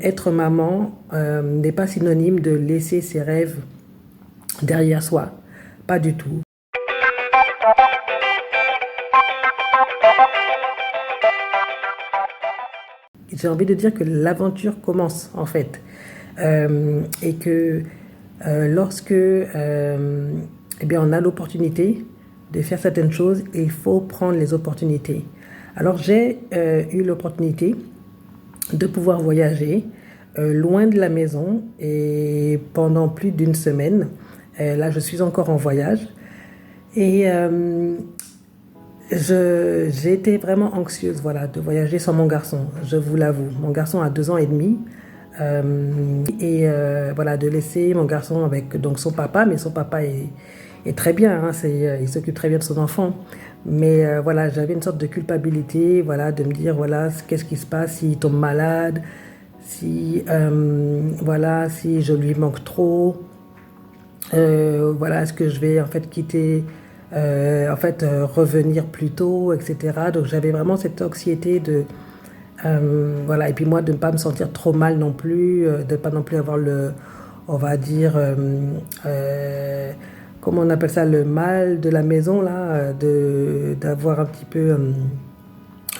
être maman n'est pas synonyme de laisser ses rêves derrière soi. Pas du tout. J'ai envie de dire que l'aventure commence en fait. Et que lorsque eh bien, on a l'opportunité de faire certaines choses, il faut prendre les opportunités. Alors j'ai eu l'opportunité de pouvoir voyager loin de la maison et pendant plus d'une semaine. Là, je suis encore en voyage et j'ai été vraiment anxieuse, voilà, de voyager sans mon garçon, je vous l'avoue. Mon garçon a 2 ans et demi. Voilà, de laisser mon garçon avec donc son papa, mais son papa est très bien, hein, il s'occupe très bien de son enfant. Mais voilà, j'avais une sorte de culpabilité, voilà, de me dire, voilà, qu'est-ce qui se passe s'il tombe malade, si, voilà, si je lui manque trop, voilà, est-ce que je vais en fait quitter, revenir plus tôt, etc. Donc j'avais vraiment cette anxiété de, voilà, et puis moi de ne pas me sentir trop mal non plus, de ne pas non plus avoir le, on va dire, comment on appelle ça, le mal de la maison, là, d'avoir un petit peu,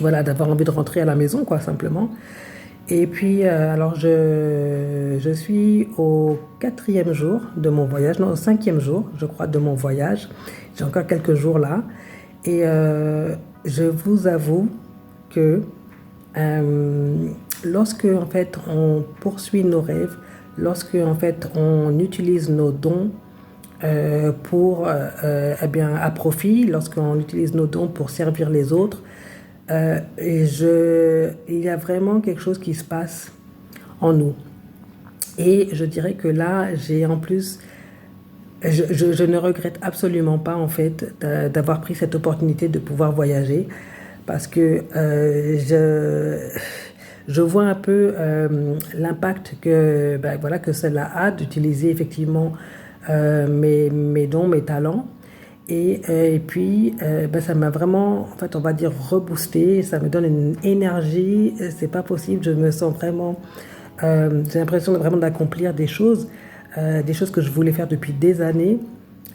voilà, d'avoir envie de rentrer à la maison, quoi, simplement. Et puis, alors, je suis au 4e jour de mon voyage, non, au 5e jour, je crois, de mon voyage. J'ai encore quelques jours là. Et je vous avoue que lorsque, en fait, on poursuit nos rêves, lorsque, en fait, on utilise nos dons eh bien, à profit, lorsqu'on utilise nos dons pour servir les autres, il y a vraiment quelque chose qui se passe en nous. Et je dirais que là, j'ai en plus, je ne regrette absolument pas en fait d'avoir pris cette opportunité de pouvoir voyager parce que je vois un peu l'impact que, ben, voilà, que cela a d'utiliser effectivement mes dons, mes talents. Et puis, ben, ça m'a vraiment, en fait, on va dire, reboosté. Ça me donne une énergie. C'est pas possible. Je me sens vraiment. J'ai l'impression vraiment d'accomplir des choses que je voulais faire depuis des années.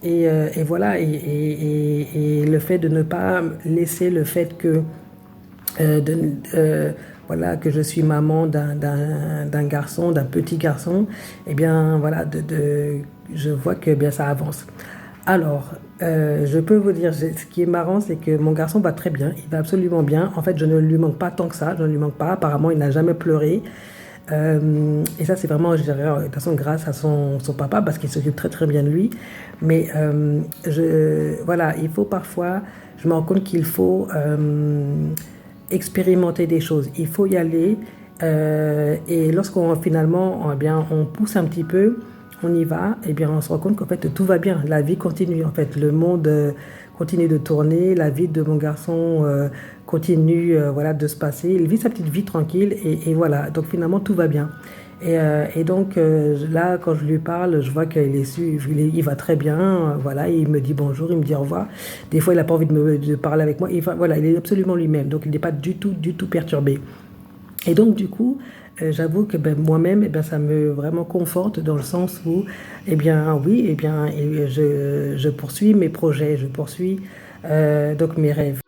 Et voilà. Et le fait de ne pas laisser le fait que, voilà, que je suis maman d'un garçon, d'un petit garçon, et bien, voilà, je vois que bien ça avance. Alors, je peux vous dire, ce qui est marrant, c'est que mon garçon va très bien, il va absolument bien. En fait, je ne lui manque pas tant que ça, je ne lui manque pas. Apparemment, il n'a jamais pleuré. Et ça, c'est vraiment, je dirais, de toute façon, grâce à son papa, parce qu'il s'occupe très très bien de lui. Mais voilà, il faut parfois, je me rends compte qu'il faut expérimenter des choses. Il faut y aller. Et lorsqu'on finalement, eh bien, on pousse un petit peu, on y va, et bien on se rend compte qu'en fait tout va bien, la vie continue, en fait le monde continue de tourner, la vie de mon garçon continue voilà, de se passer, il vit sa petite vie tranquille et voilà, donc finalement tout va bien. Et donc là, quand je lui parle, je vois il va très bien, voilà, il me dit bonjour, il me dit au revoir. Des fois, il n'a pas envie de parler avec moi, voilà, il est absolument lui-même, donc il n'est pas du tout perturbé. Et donc, du coup, j'avoue que ben, moi-même, eh ben, ça me vraiment conforte dans le sens où, eh bien, oui, eh bien, je poursuis mes projets, je poursuis donc mes rêves.